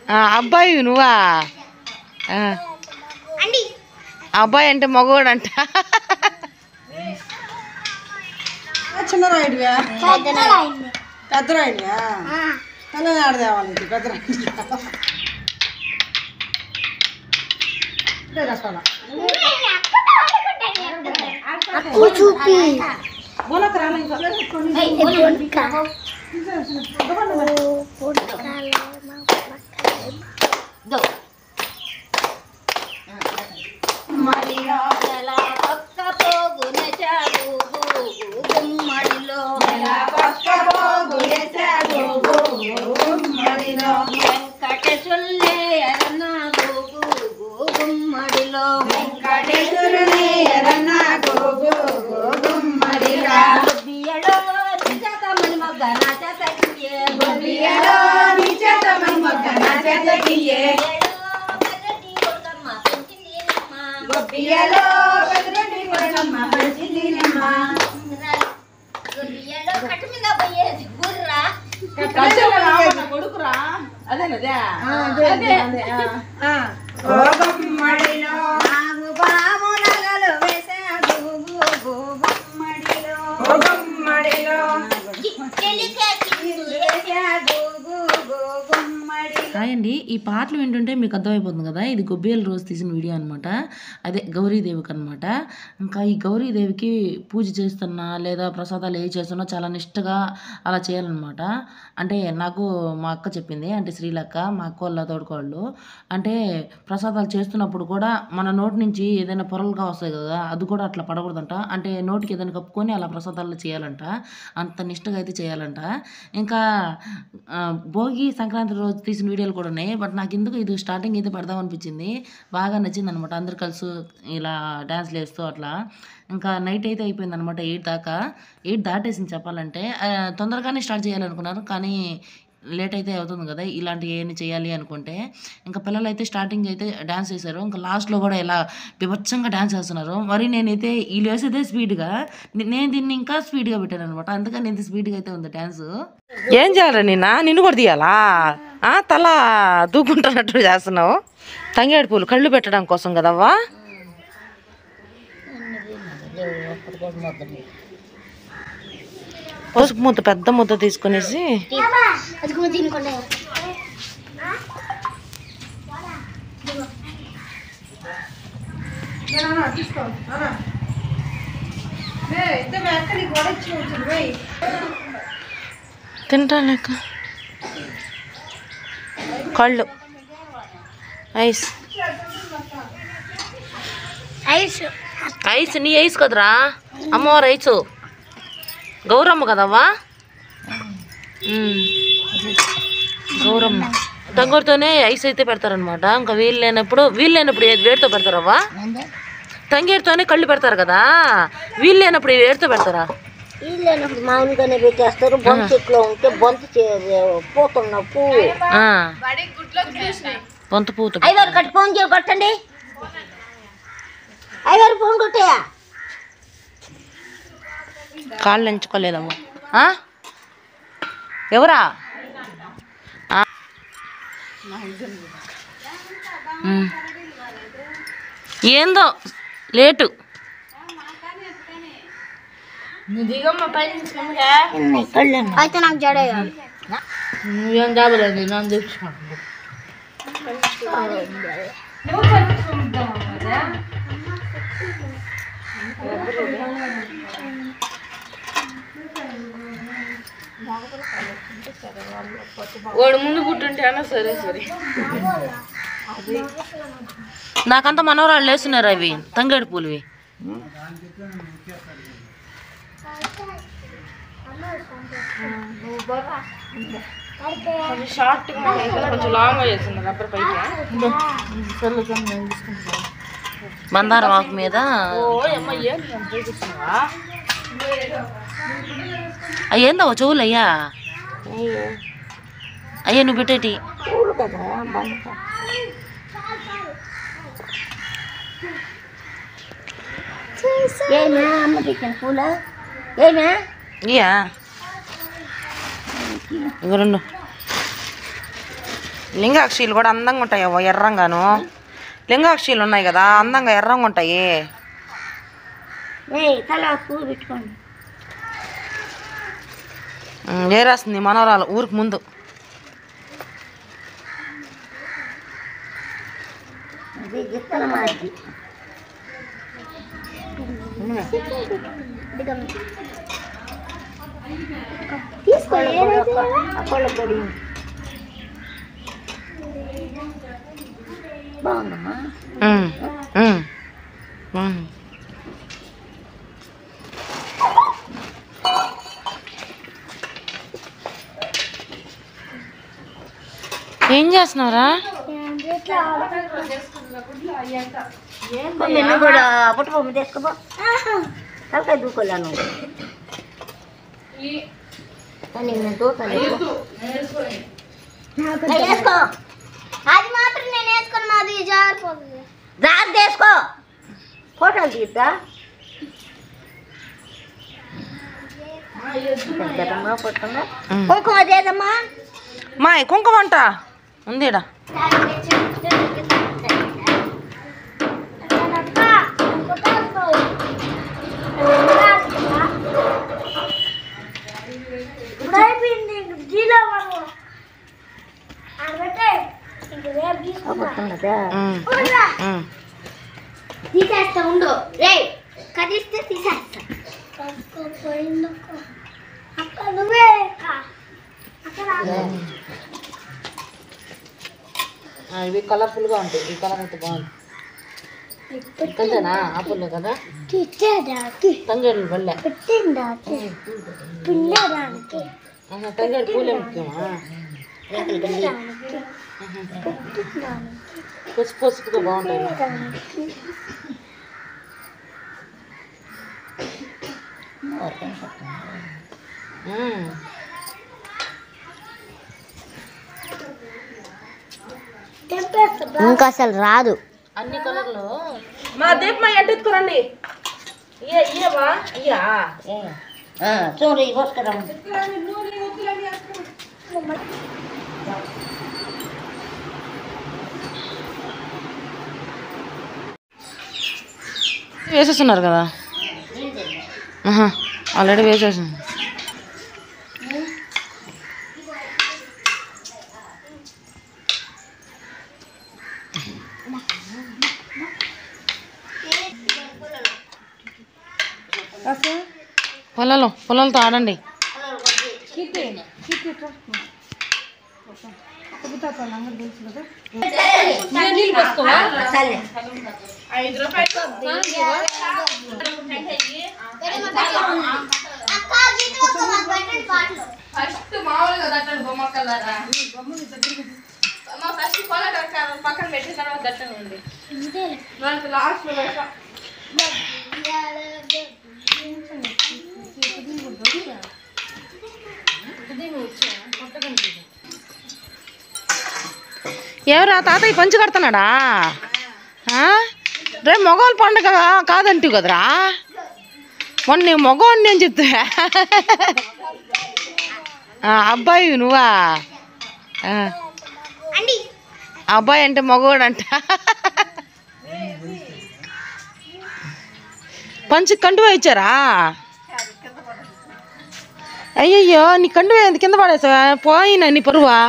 అబ్బాయి నువ్వా? అబ్బాయి అంటే మగవాడంట. చిన్న రాయుడివా పెద్ద రాయుడివా? పిల్లలు ఆడదేవాలి పెద్ద రాయుడు కొడుకురా అదేనదే హాయ్ అండి. ఈ పాటలు వింటుంటే మీకు అర్థమైపోతుంది కదా, ఇది గొబ్బేలు రోజు తీసిన వీడియో అనమాట. అదే గౌరీదేవికి అనమాట. ఇంకా ఈ గౌరీదేవికి పూజ చేస్తున్నా లేదా ప్రసాదాలు ఏ చేస్తున్నా చాలా నిష్టగా అలా చేయాలన్నమాట. అంటే నాకు మా అక్క చెప్పింది, అంటే శ్రీలక్క మా అక్క వాళ్ళ తోడుకోళ్ళు, అంటే ప్రసాదాలు చేస్తున్నప్పుడు కూడా మన నోటి నుంచి ఏదైనా పొరలుగా వస్తాయి కదా, అది కూడా అట్లా పడకూడదంట. అంటే నోటికి ఏదైనా కప్పుకొని అలా ప్రసాదాలు చేయాలంట, అంత నిష్టగా అయితే చేయాలంట. ఇంకా భోగి సంక్రాంతి రోజు తీసిన వీడియోలు కూడా ఉన్నాయి. బట్ నాకు ఎందుకు ఇది స్టార్టింగ్ అయితే పెడదాం అనిపించింది, బాగా నచ్చింది అనమాట. అందరు కలిసి ఇలా డ్యాన్స్లు వేస్తూ అట్లా. ఇంకా నైట్ అయితే అయిపోయింది అనమాట, 8 దాకా. 8 దాటేసింది చెప్పాలంటే. తొందరగానే స్టార్ట్ చేయాలనుకున్నారు కానీ లేట్ అయితే అవుతుంది కదా ఇలాంటివి ఏమి చేయాలి అనుకుంటే. ఇంకా పిల్లలు అయితే స్టార్టింగ్ అయితే డ్యాన్స్ చేశారు, ఇంకా లాస్ట్లో కూడా ఇలా బీభత్సంగా డ్యాన్స్ చేస్తున్నారు. మరి నేనైతే వీళ్ళు వేసేదే స్పీడ్గా, నేను దీన్ని ఇంకా స్పీడ్గా పెట్టాను అనమాట. అందుకని ఇంత స్పీడ్గా అయితే ఉంది డ్యాన్స్. ఏం చేయాలి నిన్ను కూడా తీయాలా? తల దూకుంటున్నట్టు చేస్తున్నావు. తంగేడు పూలు కళ్ళు పెట్టడం కోసం కదవ్వా. పసుపు ముద్ద, పెద్ద ముద్ద తీసుకునేసి తింటాలేక కళ్ళు ఐస్ ఐస్ నీ ఐస్ కదరా అమ్మవారు ఐసు గౌరమ్మ కదవ్వా. గౌరమ్మ తంగూరుతోనే ఐస్ అయితే పెడతారనమాట. ఇంకా వీలు లేనప్పుడు వేడితో పెడతారవ్వా. తంగేరుతోనే కళ్ళు పెడతారు కదా, వీలు లేనప్పుడు వేడితో పెడతారా? మామూలుగానే పెట్టేస్తారు. బొంత చెట్లో ఉంటే బొంత పోతున్న పువ్వు, బొంత పూత. ఐదారు కట్టి ఫోన్ కొట్టండి, ఐదారు ఫోన్ కొట్టేయా. కాళ్ళు ఎంచుకోలేదమ్మా. ఎవరా? ఏందో లేటు. అయితే నాకు జడేయాలి. నువ్వేం జాబలేదు నన్ను తెచ్చుకో. వాడు ముందు పుట్టుంటే అన్నా సరే సరే. నాకంతా మనవరాళ్ళు వేస్తున్నారు అవి తంగేడు పూలువి. మందారం ఆకు మీద అయ్యేందో చెవులు అయ్యా. అయ్యా నువ్వు పెట్టేటి ఇయ్యా ఇంకో రెండు లింగాక్షీలు కూడా అందంగా ఉంటాయి ఎర్రంగాను. లింగాక్షీలు ఉన్నాయి కదా అందంగా ఎర్రంగా ఉంటాయి. వేరేస్తుంది మనవరాలు ఊరికి ముందు. బాగుందమ్మా. ఏం చేస్తున్నావురా? నిన్ను కూడా పుట్ట బొమ్మ తీసుకోబో. తలకాయ దూకోలేను వేసుకో. అది మాత్రం నేను వేసుకుని మాది జారిపోతుంది. జాగ్రత్త వేసుకో. ఫోటోలు తీద్దా పుట్టంగా. కుంకుమ చేదమ్మా. మా కుంకుమ అంట ఉందిడా. తీసేస్తా ఉండు. రే కదిస్తే తీసేస్తా. అక్క నువ్వే ఇవి కలర్ఫుల్గా ఉంటాయి. ఈ కలర్ అయితే బాగుంది. అంతేనా ఆపుల్లో కదా తంగేడు బల్లె తంగేడు పూలే ముఖ్యమా? పసుపు పసుపుగా బాగుంటాయి. ఇంకా అసలు రాదు. అన్ని కలర్లు మా దీపమా ఎంటెత్తుకోరండి. ఇయ్యవా ఇయ్యా చూడు ఇవ్వస్కరం. వేసేస్తున్నారు కదా ఆల్రెడీ వేసేసాను. పొలాలతో ఆడండి. ఫస్ట్ మామూలుగా దట్టండి బొమ్మక్కలారా. ఫస్ట్ పక్కన పెట్టిన తర్వాత దట్టండి వాళ్ళకి లాస్ట్ ఎవరా తాతయ్య పంచి కడుతున్నాడా? రే మగవాళ్ళ పండుగ కాదంటివి కదరా మొన్న నీ మగవాడిని నేను చెప్తా. అబ్బాయి నువ్వా? అబ్బాయి అంటే మగవాడు అంట. పంచి కండువా ఇచ్చారా? అయ్యయ్యో నీ కండువా కింద పడేసావా? పోయినా నీ పరువా?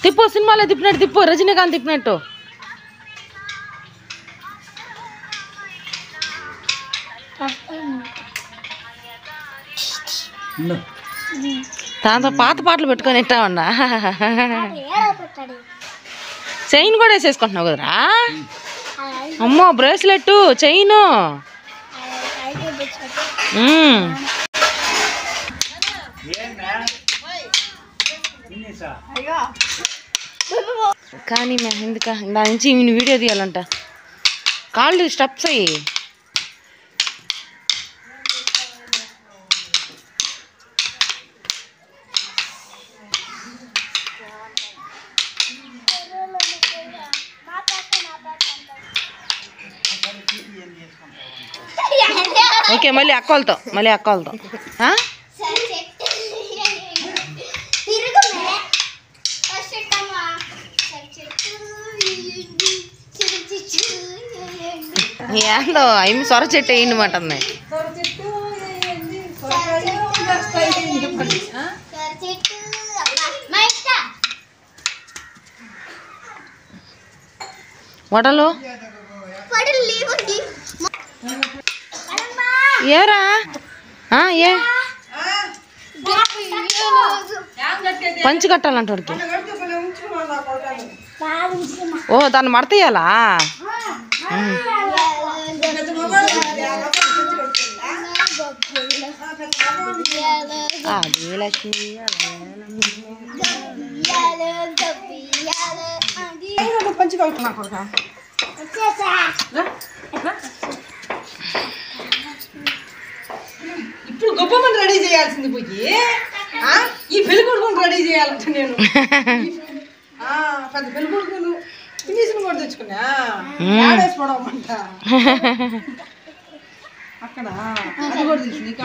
తిప్పు సినిమాలో తిప్పినట్టు తిప్పు, రజనీకాంత్ తిప్పినట్టు. దాంతో పాత పాటలు పెట్టుకొని ఇట్టామన్నా. చైన్ కూడా వేసేసుకుంటున్నావు కదరా? అమ్మో బ్రేస్లెట్ చైను. కానీ ఎందుక దాని నుంచి ఈయన వీడియో తీయాలంట. కాళ్ళు స్టెప్స్ అయ్యి ఓకే. ఓకే మళ్ళీ అక్కలతో ఆ? ఏందో అవి సొర చెట్టు వేయమంటుంది. వడలు ఏరా ఏ పంచి కట్టాలంట వాడికి. ఓ దాన్ని మడతయ్యాలా? అదే లక్ష్మి ఇప్పుడు గొప్ప మంది రెడీ చేయాల్సింది పోయి ఈ పెళ్లి కొడుకుని రెడీ చేయాలంట నేను. పెద్ద పెళ్లి కొడుకును ఫినిషింగ్ కూడా తెచ్చుకున్నా ఆడేసుకోవడమంట అక్కడ. అది కూడా తెలిసింది. ఇక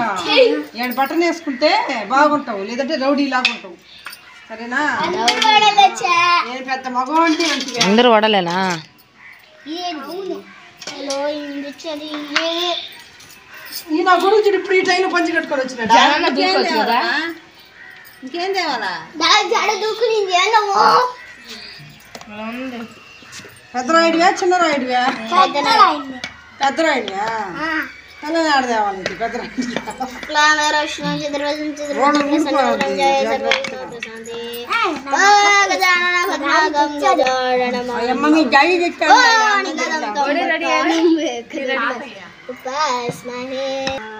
ఏడు బట్టలు వేసుకుంటే బాగుంటావు, లేదంటే రౌడీ లాగుంటావు. సరేనా? నేను పెద్ద మగం అంటే అందరూ వడలేనా? ఈ నా గురించి ఇప్పుడు ఈ టైం పంచి కట్టుకొని వచ్చినాడు. ఇంకేం తేవాలా? పెద్ద రాయుడివా చిన్న రాయుడివా? పెద్ద రాయుడివా? తెల్లని ఆడ తేవాలి. పెద్ద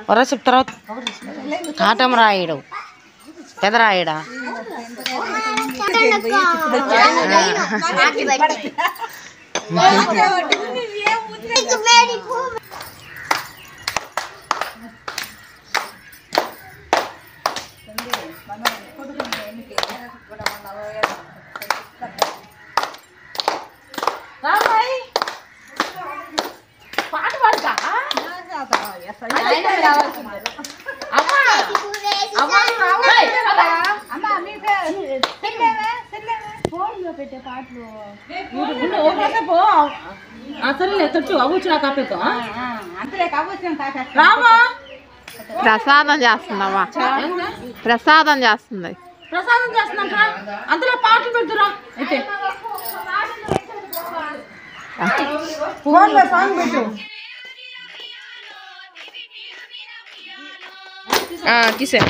వరసపు తర్వాత కాటం రాయుడు పెదరాయుడా? పాట పాడతా పెట్టే పాటలు సరేలే తట్టు అవ్వచ్చు కాపేతో అంతలే కావచ్చు రామా ప్రసాదం చేస్తున్నావా? ప్రసాదం చేస్తుంది. ప్రసాదం చేస్తున్నాక అందులో పాటలు పెడుతురా అయితే సాంగ్ పెట్టు. తీసే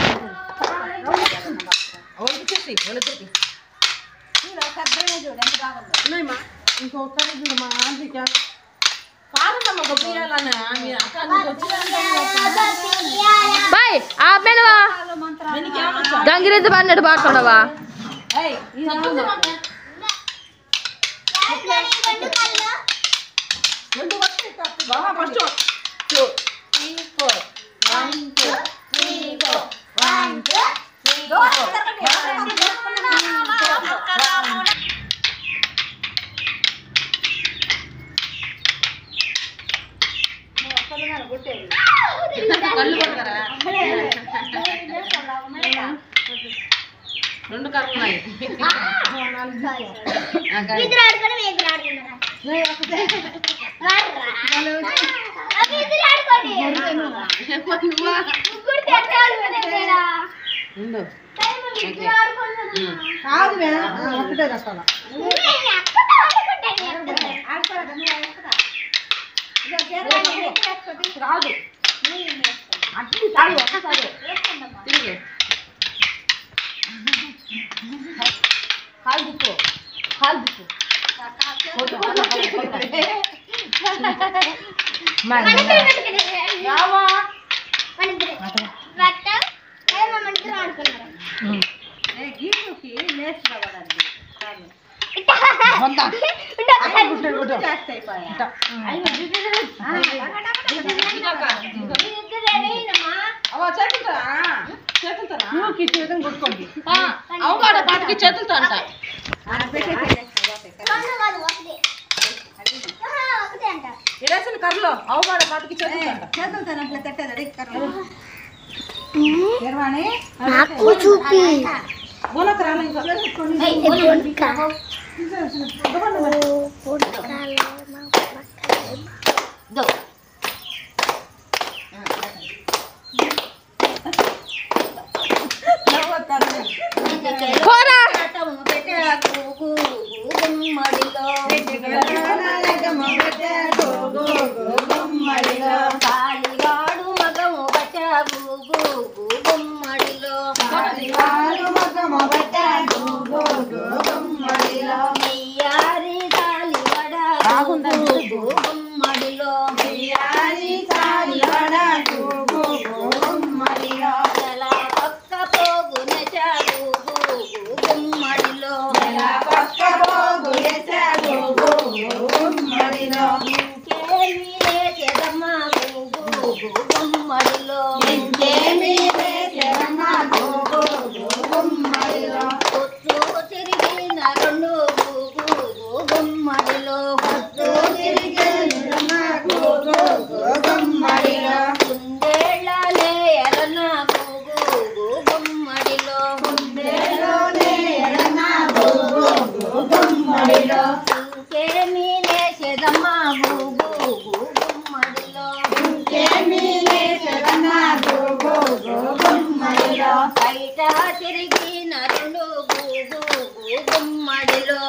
ఇంకొకటి చూడు మా ఆంటీకి కాదమ్మా గొప్పయాలన్నా మీ అక్క బాయ్ ఆ పెనువా గంగిరెద్దు పన్నెడు పాడుతున్నావా? రెండు కర్రలు ఉన్నాయి. కాదు ఒకటే రకాల రాదు అట్లా తాడు ఒక్కసారి తిరిగి కాలు దిక్కు కొట్టుకోండి. అవుగాడ పాటికి చేతులతో అంట ఇరాసిన కర్రలో అవమాన పాతకి చేతులతో అట్లా తట్టేది కర్రలు ఎర్వాణి నాకు చూపి బోనకు రాలే ఇంకా కాలివాడు మగము బట్టాగు గుమ్మడిలో మెయ్యారి కాలివడ గుమ్మడిలో నెల పక్క పోగున చాగు గుమ్మడిలో ఇంకేమీ లేచెదమ్మా గుమ్మడిలో పొత్తు తిరిగిన రెండు గుమ్మడిలో కుందేళ్ళలే ఎలనా గుమ్మడిలో ఇంకేమీ లేచెదమ్మా గుమ్మడిలో బయట తిరిగిన రెండు గుమ్మడిలో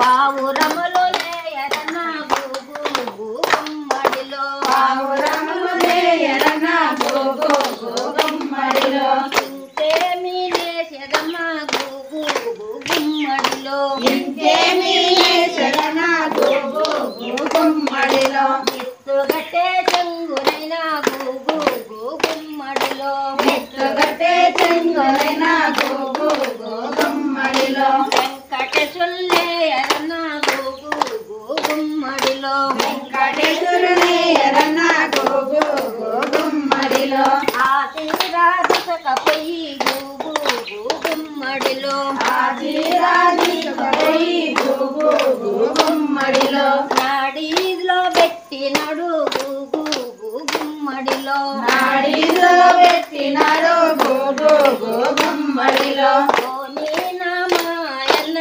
పావురములు లేయరనా గుమ్మడిలో ఇంకేమీ లేచెదమ్మా గుమ్మడిలో ఎత్తుగట్టే చెంగునైనా గుమ్మడిలో వెంకటేశుల్లే ఎరనా గుమ్మడిలో ఆశీర్వాదించకపోయి గుమ్మడిలో నాడీలో పెట్టినడు గుమ్మడిలో ఓనీ నామాయన్న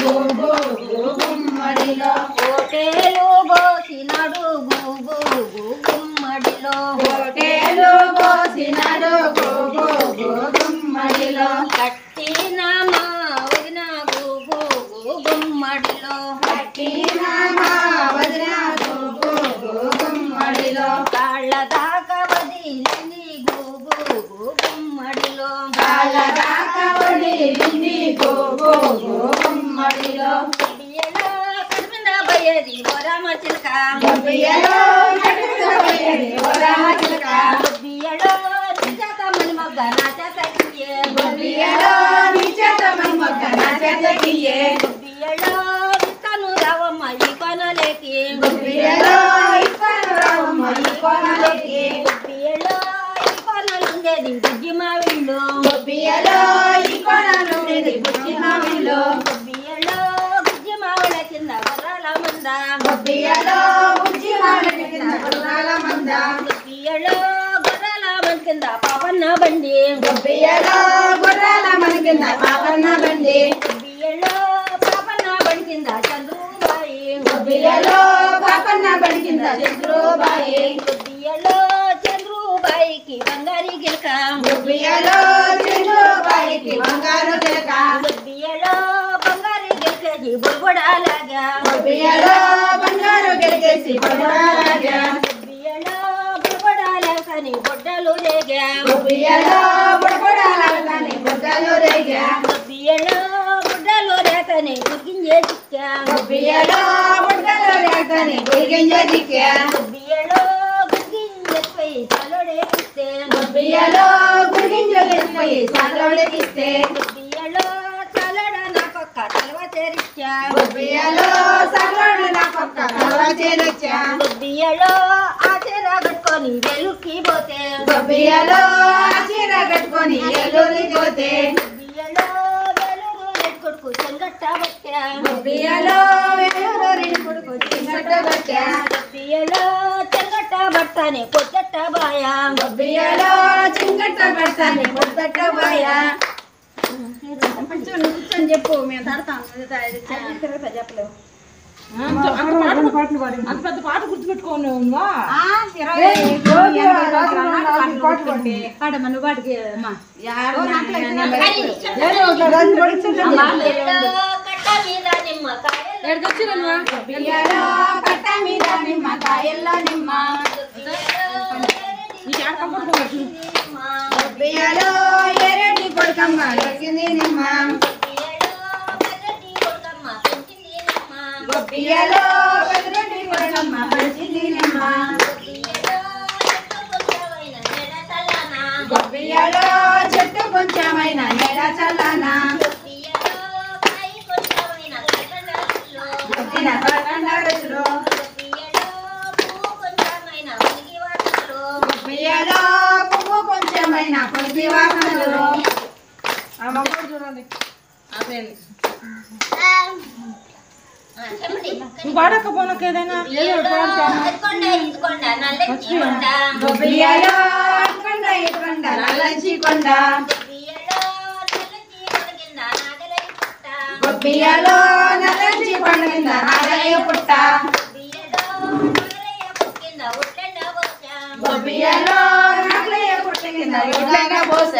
గుమ్మడిలో ఓటేలు బోసినడు గుమ్మడిలో కట్టిన మా వదిన గుమ్మడిలో కాళ్ళ దాకా వదిలింది గుమ్మడిలో కడుపుందా బయ్యేది ఓ రామ చిలక బియ్యలో నిజాతమని మొగ్గ నా చేతకియే బియ్యలో విత్తను రావమ్మ ఈ కొనలేకి బియ్యలో ఈ కొనలుండేది బుజ్జి మావిళ్ళు బియ్యలో బుజ్జి మావిళ్ళ కింద గుర్రాల మంద బియ్యలో గుర్రాల మంద కింద పాపన్న బండి బియ్యలో పాపన్న బండి కింద చంద్రుబాయి బియ్యలో చంద్రుబాయికి బంగారు గిలక బియ్యలో బంగారు గిలకేసి బుడబుడాలాగా బియ్యలో బుడబుడాలని బొడ్డలు రేగా బియ్యలో బుడ్డలు రేకని గుర్గింజే చిక్కా బియ్యలో గుర్గింజపై సలోడేకిస్తే బియ్యలో సలోడ నాకొక్క తలవ చేరిచ్చా బియ్యలో ఆచర కట్టుకోలే కట్టుకొని వెలుక్కి పోతే గొబ్బియలో చీర కట్టుకొని ఎల్లూరికి పోతే గొబ్బియలో వెలుగు కొడుకు చెంగట్ట బట్టా గొబ్బియలో వెలుగురి కొడుకు చెంగట్ట బట్టా గొబ్బియలో చెంగట్ట బట్టని పొద్దట్ట బాయా గొబ్బియలో చెంగట్ట బట్టని పొద్దట్ట బాయా కూర్చొని చెప్పు మేము తడతాం చెప్పలేవు అంత పెద్ద పాట గుర్తుపెట్టుకోను పాడమను వాటికి కట్ట మీద నిమ్మకాయ కట్ట మీద నిమ్మకాయల్లో నిమ్మ గొబ్బియలో ఎరటి కొడుకమ్మ దొరికింది నిమ్మ గొబ్బియలో ఎరటి కొడుకమ్మ పంచింది నిమ్మ గొబ్బియలో చెట్టు కొంచెమైన నెల చల్లనా పుట్టిన కాకండ రుచులు గొబ్బియలో పువ్వు కొంచెమైన పొలిపి వాసనలు చూడండి వాడకపోనకు ఏదైనా గొబ్బియలో కొండ ఇటుకొండ నల్లచి కొండ గొబ్బియలో నల్లచి కొండ కింద నాగయ్య పుట్ట గొబ్బియలో నాగయ్య పుట్ట కింద ఉడ్లైన పోస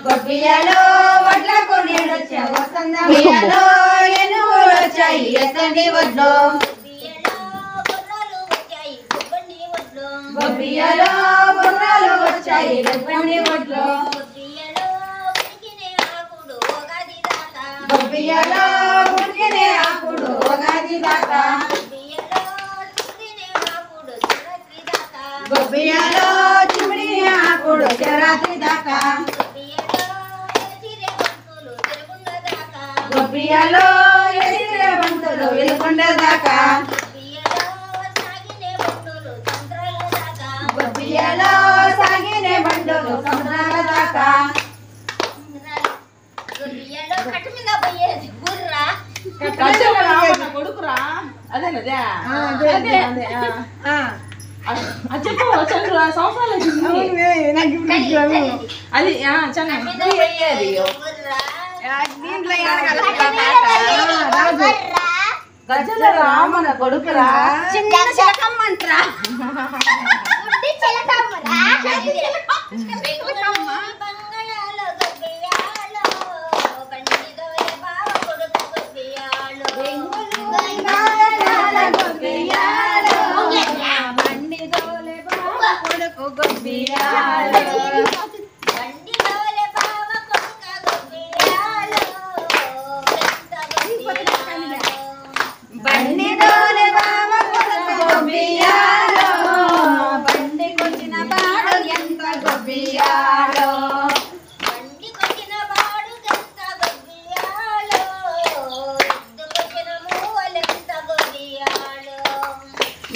గొబ్బియలో వడ్లకు నీడొచ్చా వసంతమియలో ఎనుగులు వచ్చాయి ఎత్తండి వడ్లు గొబ్బియలో బొర్రాలు వచ్చాయి ఎత్తండి వడ్లు గొబ్బియలో ఉడికినే ఆకుడు ఉగాది దాకా గొబ్బియలో చిమిడి ఆకుడు శివరాత్రి దాకా గొబ్బియలో ఎసిరే బంతులు వెలుకొండ దాకా గొబ్బియలో సాగినే బండులు సముద్రాల దాకా కట్టు మీద పోయేది గుర్రా కొడుకురా అదేనదే చెప్పు చంద్ర సంవత్సరాలు అది దీంట్లో గజల రామన కొడుకురా చిన్న చిలకమ్మంటరా గుడ్డి చిలకమ్మరా బంగాళాలో గొబ్బియాలో బండిదోలే బావ కొడుకు గొబ్బియాలో బంగాళాల గొబ్బియాలో బండిదోలే బావ కొడుకు గొబ్బియాలో బండిదోలే బావ కొడుక గొబ్బియాలో బండిదోలే బావ కొడుకు గొబ్బియాలో బండికొచ్చిన బాడు ఎంత గొబ్బియాలో బండికొచ్చిన బాడు ఎంత గొబ్బియాలో ఎద్దుకొచ్చిన మూవలెంత గొబ్బియాలో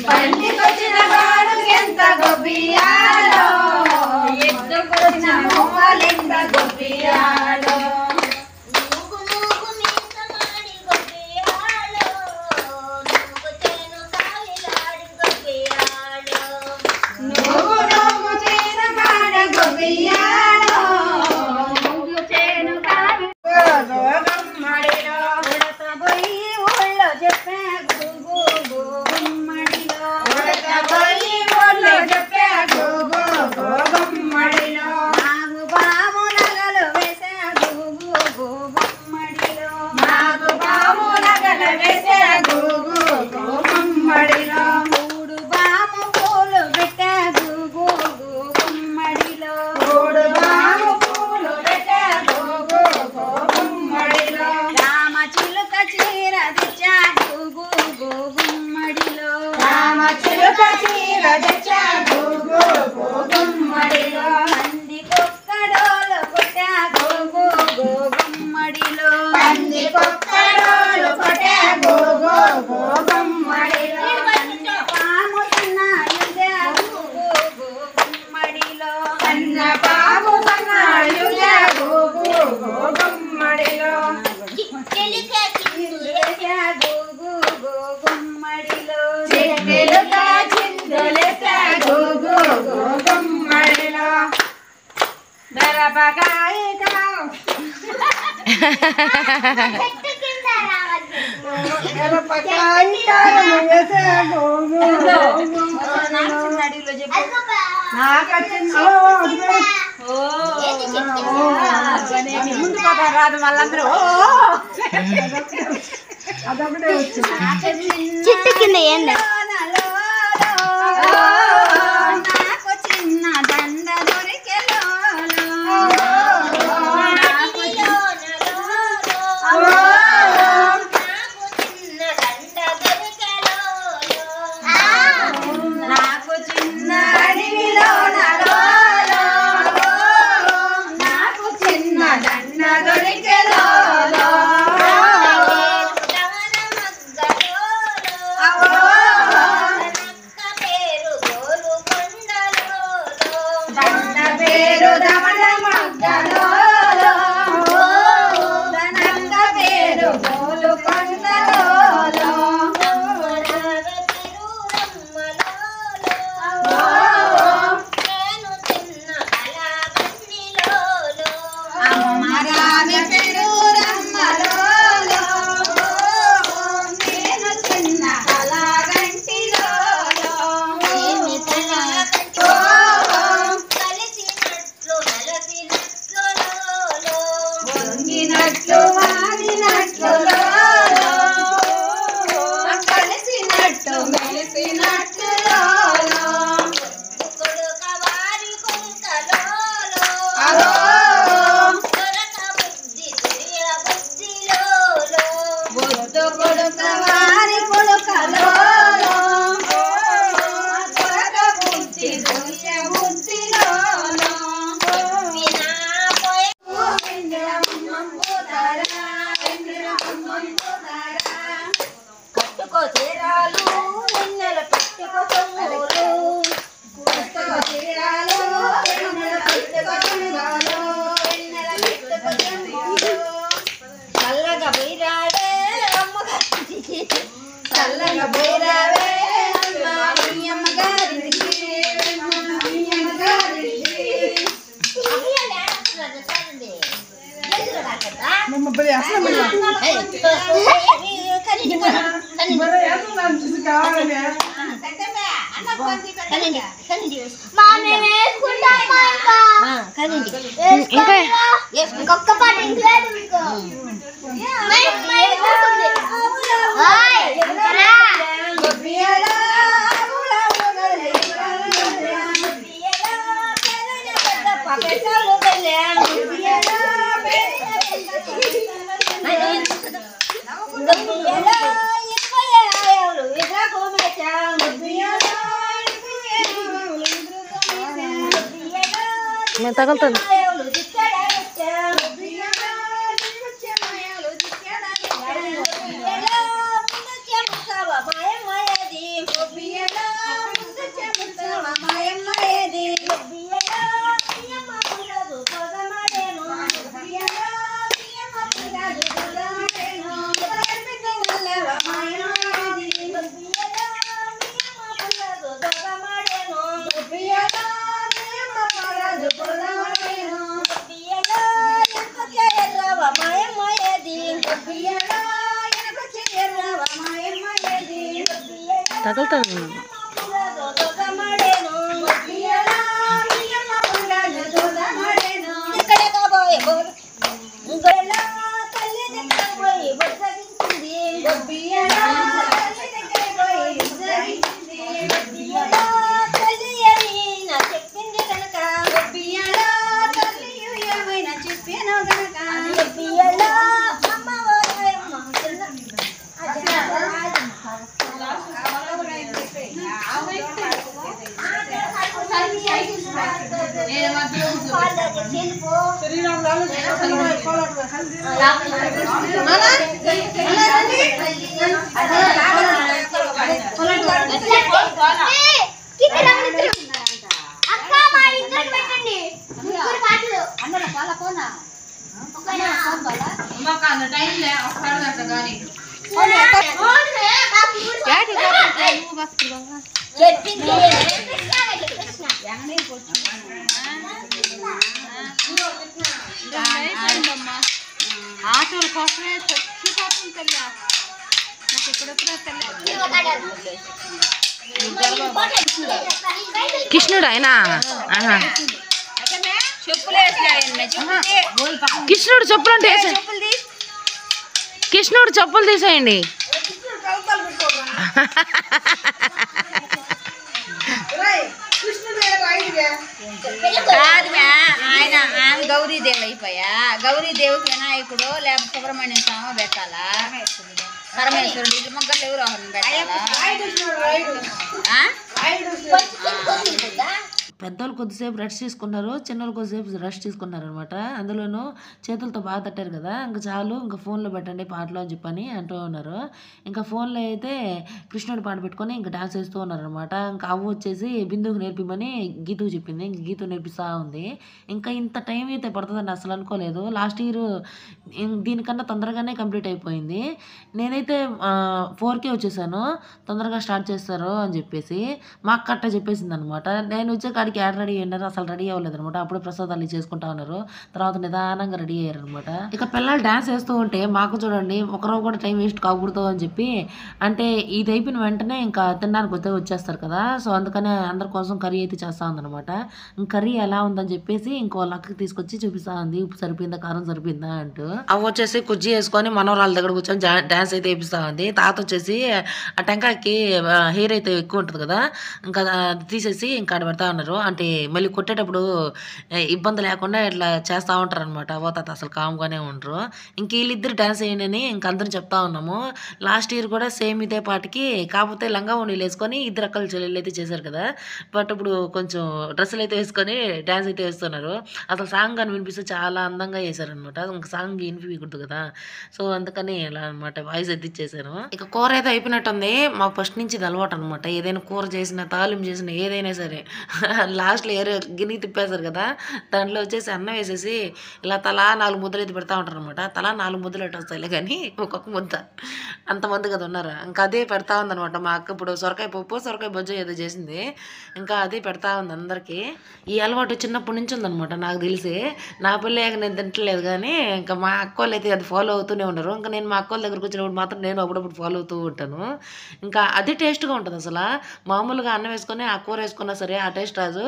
బండికొచ్చిన బాడు ఎంత గొబ్బియాలో ఎద్దుకొచ్చిన మూవలెంత గొబ్బియాలో నూగు నూగు మీసమాడి గొబ్బియాలో నూగు చేను కావిలాడి గొబ్బియాలో నువ్వు నువ్వు చేను కాడ గొబ్బియాలో నువ్వు చేను కాడ గోగమ్మడిలో ఉడతబోయి ఊళ్ళో చెప్పే గుగు గోగమ్మడిలో ఉడతబోయి ఊళ్ళో చెప్పే గుగు గోగమ్మడిలో నాగు బాము నగలు వేసే గుగు గోగమ్మడిలో నాగు బాము నగలు వేసే గుగు గోగమ్మడిలో మూడు బాము పూలు పెట్టే గుగు గోగమ్మడిలో మూడు బాము పూలు పెట్టే గుగు గోగమ్మడిలో రామ చిలుక చీర తెచ్చా గుగు గోగమ్మడిలో రామ చిలుక చీర తెచ్చా గుగు గోగమ్మడిలో పందికొక్కడోలు కొట్టా గుగు గోగమ్మడిలో పందికొక్కడోలు కొట్టా గుగు గోగమ్మడిలో రాదు వాళ్ళందరూ అదొకటే వచ్చింది చెట్టు కింద ఏందా నాకు చిన్న దండ దొరికెలో నాకు చిన్న అడవిలో నాకు చిన్న దండ దొరికెలో దండ పేరు దమన మగ్గలో దండ పేరు గోలు కొండలో అమ్మ రామె పేరు రమ్మలో నేను చిన్న కళాగంటిలో వంగినట్లు వాడినట్లు కలిసినట్టు మెలిసినట్లు బొద్దు కొడుక వారి కొడుకలో కొరక బుద్ధి దొరిక బుద్ధిలో కట్టుకో చీరాలు వెన్నెల పెట్టుకో తొమ్ములు కట్టుకో చీరాలు వెన్నెల పెట్టుకో తొమ్ములు వెన్నెల పెట్టుకో తొమ్ములు చల్లగా బైరావే అమ్మగారికి చల్లగా బైరావే మీ అమ్మగారికి మీ అమ్మగారికి ఇంకొక పాట ఇంకలేదు మీకు మేము తగులుతుంది తగులుతుంది అక్క మా ఇద్దరు పెట్టండి టైం లే ఒకసారి దాంట్లో కానీ చెప్పింది ఆటోల కోసమే చచ్చిపోతుంది తల్లి నాకు ఎప్పుడెప్పుడో తల్లి కృష్ణుడు ఆయన చెప్పులు కృష్ణుడు చెప్పులు అంటే కృష్ణుడు చెప్పులు తీసేయండి. కాదు ఆయన ఆమె గౌరీదేవి అయిపోయా గౌరీదేవికి వినాయకుడు లేకపోతే సుబ్రహ్మణ్యం స్వామి పెట్టాలా పరమేశ్వరుడు ఇది ముగ్గురు ఎవరు ఒకరిని పెట్టాలా పెద్దోళ్ళు కొద్దిసేపు రెస్ట్ తీసుకున్నారు, చిన్నోళ్ళు కొద్దిసేపు రెస్ట్ తీసుకున్నారు అనమాట. అందులోనూ చేతులతో బాగా తట్టారు కదా, ఇంకా చాలు ఇంకా ఫోన్లో పెట్టండి పాటలు అని చెప్పని అంటూ ఉన్నారు. ఇంకా ఫోన్లో అయితే కృష్ణుడి పాట పెట్టుకొని ఇంకా డాన్స్ వేస్తూ ఉన్నారు అనమాట. ఇంకా అవ్వ వచ్చేసి బిందుకు నేర్పిమని గీతకు చెప్పింది, ఇంక గీతు నేర్పిస్తూ ఉంది. ఇంకా ఇంత టైం అయితే పడుతుందని అసలు అనుకోలేదు. లాస్ట్ ఇయర్ దీనికన్నా తొందరగానే కంప్లీట్ అయిపోయింది. నేనైతే 4K వచ్చేసాను, తొందరగా స్టార్ట్ చేస్తారు అని చెప్పేసి మా అక్క అట్ట చెప్పేసింది అనమాట. నేను వచ్చే కాడికి యాడ్ రెడీ అయ్యారు, అసలు రెడీ అవ్వలేదు అనమాట. అప్పుడే ప్రసాదాలు చేసుకుంటా ఉన్నారు, తర్వాత నిదానంగా రెడీ అయ్యారు అనమాట. ఇక పిల్లలు డాన్స్ వేస్తూ ఉంటే మాకు చూడండి ఒకరోజు కూడా టైం వేస్ట్ కాకూడదు అని చెప్పి, అంటే ఇది అయిపోయిన వెంటనే ఇంకా తినడానికి వచ్చేస్తారు కదా, సో అందుకనే అందరి కోసం కర్రీ అయితే చేస్తా ఉందనమాట. కర్రీ ఎలా ఉందని చెప్పేసి ఇంకో అక్కకి తీసుకొచ్చి చూపిస్తా ఉంది, ఉప్పు సరిపోయిందా కారం సరిపోయిందా అంటూ. అవి వచ్చేసి కుజ్జి వేసుకొని మనవరాళ్ళ దగ్గర కూర్చొని డాన్స్ అయితే వేపిస్తా ఉంది. తాత వచ్చేసి ఆ టెంకాయకి హెయిర్ అయితే ఎక్కువ ఉంటుంది కదా, ఇంకా తీసేసి ఇంకా ఆడ పెడతా ఉన్నారు. అంటే మళ్ళీ కొట్టేటప్పుడు ఇబ్బంది లేకుండా ఇట్లా చేస్తూ ఉంటారు అనమాట. పోతాత అసలు కామ్గానే ఉండరు. ఇంక వీళ్ళిద్దరు డాన్స్ వేయండి ఇంక అందరం చెప్తా ఉన్నాము. లాస్ట్ ఇయర్ కూడా సేమ్ ఇదే పాటకి, కాకపోతే లంగా ఉండీలు వేసుకొని ఇద్దరు అక్కలు చెల్లెళ్ళు అయితే చేశారు కదా, బట్ ఇప్పుడు కొంచెం డ్రెస్సులు అయితే వేసుకొని డాన్స్ అయితే వేస్తున్నారు. అసలు సాంగ్ అని వినిపిస్తే చాలా అందంగా చేశారనమాట. ఇంకా సాంగ్ వినిపించకూడదు కదా, సో అందుకని ఇలా అనమాట వాయిస్ అయితే ఇచ్చేసాను. ఇక కూర అయితే అయిపోయినట్టుంది. మాకు ఫస్ట్ నుంచి ఇది అలవాటు అనమాట. ఏదైనా కూర చేసినా తాలింపు చేసినా ఏదైనా సరే లాస్ట్లో గిన్నె తిప్పేశారు కదా, దాంట్లో వచ్చేసి అన్నం వేసేసి ఇలా తలా 4 ముద్దలు అయితే పెడతా ఉంటారు అనమాట. తలా 4 ముద్దలు ఎట్టు వస్తాయిలే కానీ ఒక్కొక్క ముద్ద అంతమంది కదా ఉన్నారు. ఇంకా అదే పెడతా ఉందనమాట మా అక్క. ఇప్పుడు సొరకాయ పప్పు సొరకాయ బొజ్జు ఏదో చేసింది, ఇంకా అదే పెడతా ఉంది అందరికీ. ఈ అలవాటు చిన్నప్పటి నుంచి ఉందనమాట నాకు తెలిసి. నా పిల్లయ్యాక నేను తింటలేదు కానీ ఇంకా మా అక్క వాళ్ళు అయితే అది ఫాలో అవుతూనే ఉన్నారు. ఇంకా నేను మా అక్క వాళ్ళ దగ్గరకు వచ్చినప్పుడు మాత్రం నేను అప్పుడప్పుడు ఫాలో అవుతూ ఉంటాను. ఇంకా అదే టేస్ట్గా ఉంటుంది అసలు. మామూలుగా అన్నం వేసుకొని ఆ కూర వేసుకున్నా సరే ఆ టేస్ట్ రాదు.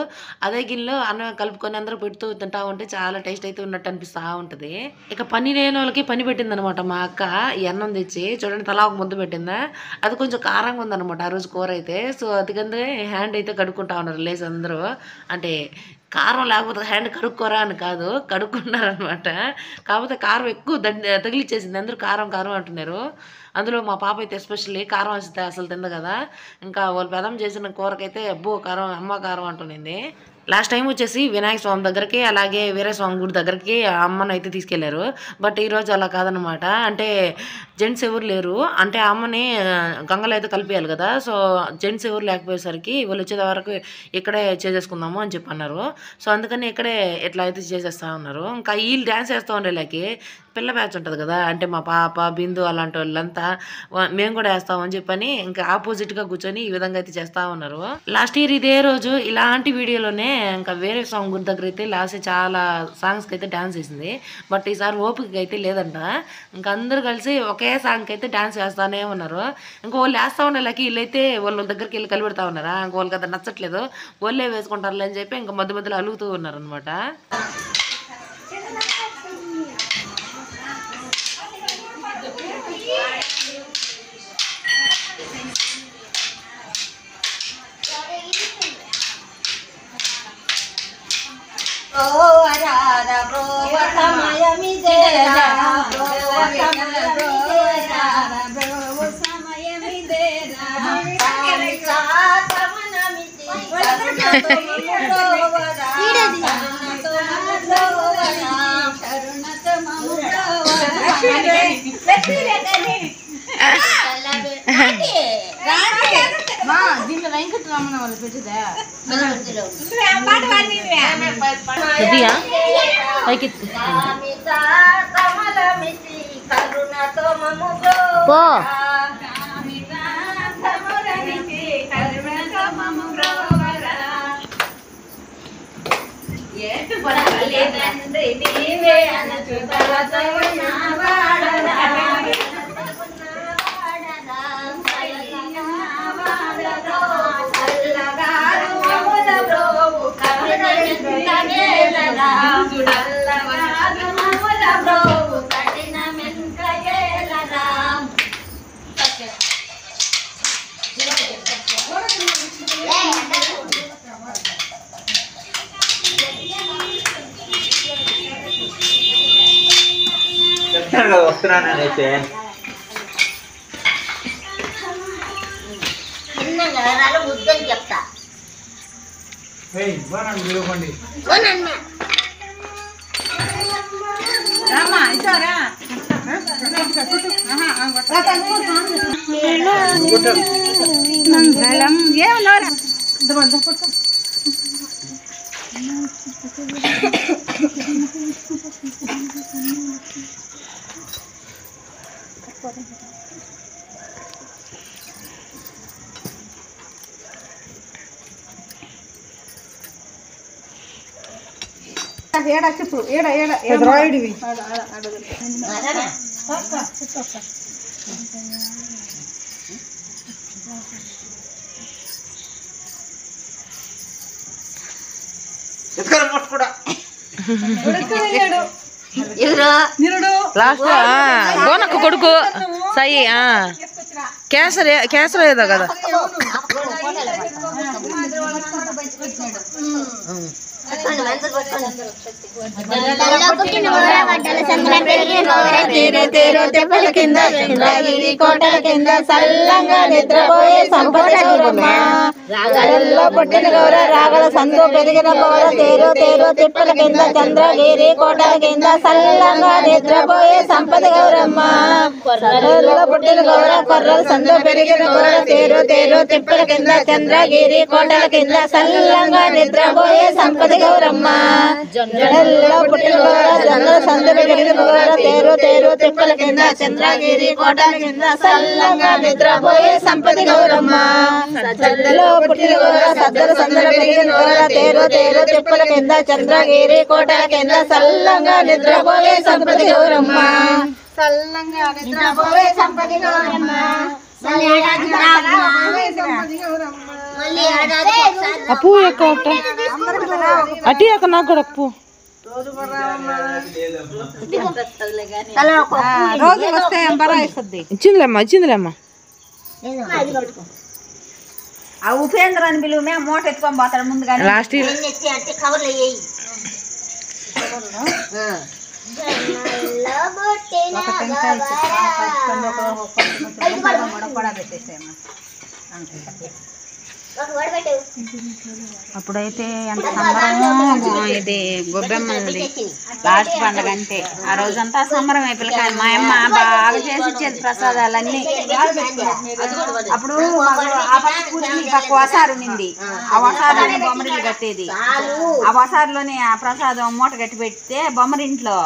అదే గిన్నెలో అన్నం కలుపుకొని అందరూ పెడుతూ తింటా ఉంటే చాలా టేస్ట్ అయితే ఉన్నట్టు అనిపిస్తూ ఉంటుంది. ఇక పని లేని వాళ్ళకి పని పెట్టిందనమాట మా అక్క. ఈ అన్నం తెచ్చి చూడండి తలా ఒక ముద్ద పెట్టిందా, అది కొంచెం కారంగా ఉందనమాట ఆ రోజు కూర అయితే. సో అందుకంటే హ్యాండ్ అయితే కడుక్కుంటా ఉన్నారు లేసి అందరూ. అంటే కారం లేకపోతే హ్యాండ్ కడుక్కోరా అని కాదు, కడుక్కున్నారనమాట. కాకపోతే కారం ఎక్కువ తగిలిచ్చేసింది, అందరూ కారం కారం అంటున్నారు. అందులో మా పాప అయితే ఎస్పెషల్లీ కారం వస్తే అసలు తింది కదా, ఇంకా వాళ్ళు పెదం చేసిన కూరకైతే అబ్బో కారం అమ్మ కారం అంటునింది. లాస్ట్ టైం వచ్చేసి వినాయక స్వామి దగ్గరికి అలాగే వీరస్వామి గుడి దగ్గరికి అమ్మను అయితే తీసుకెళ్లారు. బట్ ఈరోజు అలా కాదనమాట. అంటే జెంట్స్ ఎవరు లేరు, అంటే అమ్మని గంగలో అయితే కలిపేయాలి కదా, సో జెంట్స్ ఎవరు లేకపోయేసరికి వాళ్ళు వచ్చే వరకు ఇక్కడే చేసేసుకుందాము అని చెప్పి అన్నారు. సో అందుకని ఇక్కడే ఎట్లా అయితే చేసేస్తా ఉన్నారు. ఇంకా వీళ్ళు డ్యాన్స్ వేస్తూ ఉండేలాకి పిల్ల బ్యాచ్ ఉంటుంది కదా, అంటే మా పాప బిందు అలాంటి వాళ్ళంతా మేము కూడా వేస్తామని చెప్పని ఇంకా ఆపోజిట్గా కూర్చొని ఈ విధంగా అయితే చేస్తూ ఉన్నారు. లాస్ట్ ఇయర్ ఇదే రోజు ఇలాంటి వీడియోలోనే ఇంకా వేరే సాంగ్ గురి దగ్గర అయితే లాస్ట్ చాలా సాంగ్స్కి అయితే డ్యాన్స్ వేసింది. బట్ ఈసారి ఓపిక అయితే లేదంట. ఇంకా అందరూ కలిసి ఒకే సాంగ్కి అయితే డ్యాన్స్ వేస్తూనే ఉన్నారు. ఇంకా వాళ్ళు వేస్తూ ఉండేలాకి వీళ్ళైతే వాళ్ళ దగ్గరికి వెళ్ళి కలిపెడతా ఉన్నారా, ఇంకా వాళ్ళకి అది నచ్చట్లేదు, వాళ్ళే వేసుకుంటారులే అని చెప్పి ఇంకా మధ్య మధ్యలో అలుగుతూ ఉన్నారు అనమాట. దీంట్లో వెంకటరమణ వాళ్ళు పెట్టిదా పైకి పో వస్తున్నానైతే ముద్దని చెప్తా ఏడా చెప్పు ఏడా ఏడా ఎదురాయిడివి కూడా లాస్ట్ గోనక్క కొడుకు సాయి కేసర ఏదో కదా కోటల కింద సల్లంగా నిద్రపోయే సంపద రాగలలో పుట్టిన గౌర రాగల సందు పెరిగిన పౌర తేరు తేరు తిప్పల కింద చంద్రగిరి కోటల కింద సల్లంగా నిద్రపోయే సంపద గౌరమ్మ కొర్రలలో పుట్టిన గౌర కొర్రల సందు పెరిగిన పౌర తేరు తేరు తిప్పల కింద చంద్రగిరి కోటల కింద సల్లంగా నిద్రపోయే సంపద గౌరమ్మ జొన్నలలో పుట్టిన గౌర జొన్నల సందు పెరిగిన పౌర తేరు తేరు తిప్పల కింద చంద్రగిరి కోటల కింద సల్లంగా నిద్రపోయే సంపద గౌరమ్మ సజ్జలలో పుట్టిన గౌర సజ్జల సందుల పెరిగిన గౌర తేరు తేరు తిప్పల కింద చంద్రగిరి కోటల కింద సల్లంగా నిద్రపోయే సంపద గౌరమ్మ సల్లంగా నిద్రపోయే సంపద గౌరమ్మ అప్పు అటు యొక్క నాకు కూడా అప్పు రోజు వస్తే ఎంబరా ఇస్తుంది ఇచ్చిందిలేమ్మా ఆ ఉపేంద్ర అని పిలువమే మూట ఎత్తుకొని పోతాడు ముందుగా లాస్ట్ అంటే కవర్లు వేయి కూడా పెట్టేసేమ్మా అప్పుడైతే ఎంత సంబరం ఇది గొబ్బెమ్మది లాస్ట్ పండుగ అంటే ఆ రోజంతా సంబరం పిల్లకాయ మా అమ్మ బాగా చేసి ఇచ్చేది ప్రసాదాలన్నీ అప్పుడు ఆ పక్క వసారు ఉంది ఆ వసారులోనే బొమ్మరిల్లు కట్టేది ఆ వసారులోనే ఆ ప్రసాదం మూట కట్టి పెడితే బొమ్మరింట్లో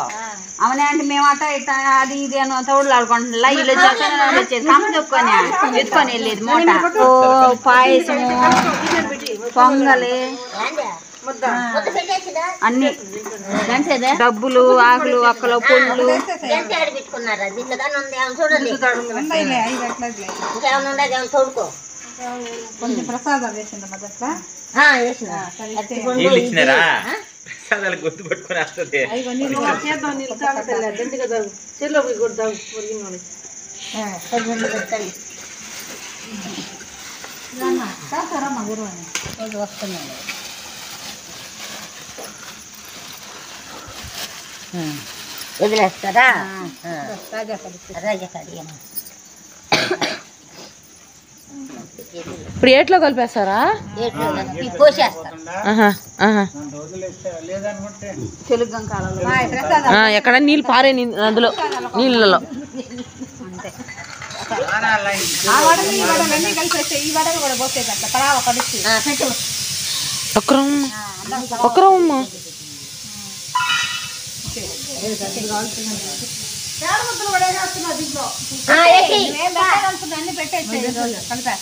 అవునే అంటే మేము అట్ట ఇట్ట అది ఇది అని తోడులు ఆడుకుంటున్నా ఇల్లు వచ్చేది కమ్మ చెప్పుకొని ఎత్తుకొని వెళ్ళేది మూట పాయసము పొంగలి అన్ని డబ్బులు ఆకులు అక్కలు పొళ్ళు కొంచెం ప్రసాదాలు వేసింది మొదట్లో గుర్తు పట్టుకొని వస్తుంది వదిలేస్తారా ఇప్పుడు ఏట్లో కలిపేస్తారా పోసేస్తారు ఎక్కడ నీళ్ళు పారే అందులో నీళ్ళలో ఒక్కరమ్మా కలిపా